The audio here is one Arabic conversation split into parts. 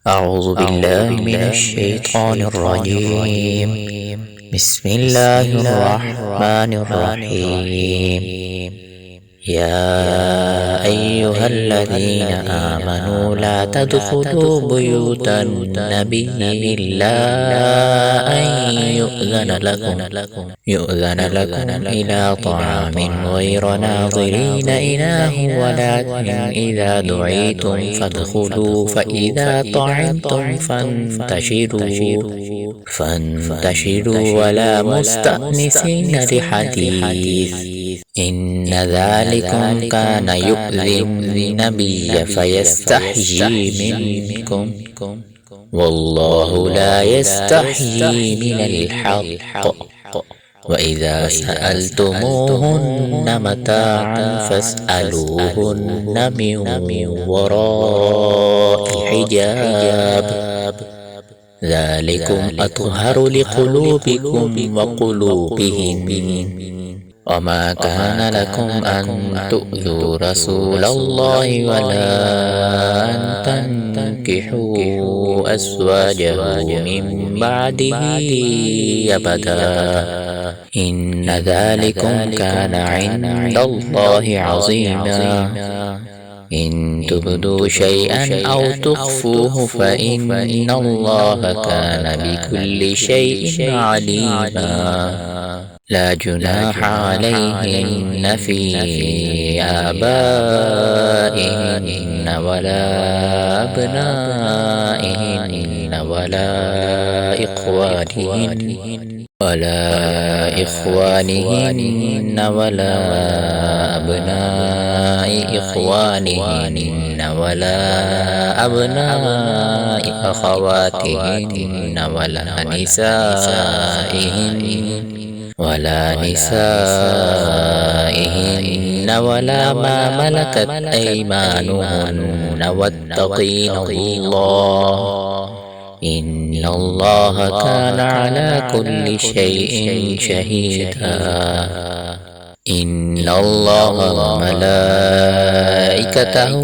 أعوذ بالله من الشيطان الرجيم. بسم الله الرحمن الرحيم. يا أيها الذين آمنوا لا تدخلوا بيوت النبي إلا أن يؤذن لكم إلى طعام غير ناظرين إناه ولكن إذا دعيتم فادخلوا فإذا طعمتم فانتشروا ولا مستأنسين لحديث إن ذلكم كان يؤذي النبي فيستحيي منكم والله لا يستحيي من الحق. وإذا سألتموهن متاعا فاسألوهن من وراء حجاب ذلكم أطهر لقلوبكم وقلوبهم. وما كان لكم أن تؤذوا رسول الله ولا أن تنكحوا أزواجه من بعده أبدا إن ذلكم كان عند الله عظيما. إن تبدوا شيئا أو تخفوه فإن الله كان بكل شيء عليما. لا جناح عليهن في آبائهن ولا أبنائهن ولا إخوانهن ولا أبناء إخوانهن ولا أبناء أخواتهن ولا نسائهن ولا ما ملكت أيمانهن واتقين الله إن الله كان على كل شيء شهيدا. إن الله وملائكته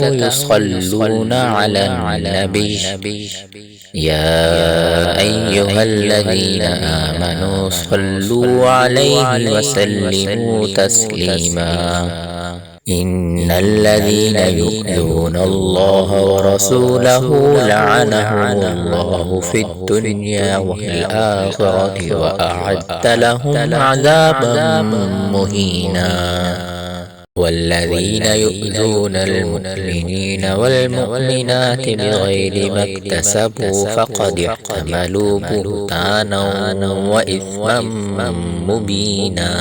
يصلون على النبي يا أيها الذين آمنوا صلوا عليه وسلموا تسليما. إن الذين يؤذون الله ورسوله لعنهم الله في الدنيا والآخرة وأعد لهم عذابا مهينا. والذين يؤذون المؤمنين والمؤمنات بغير ما اكتسبوا فقد احتملوا بهتانا وإثما مبينا.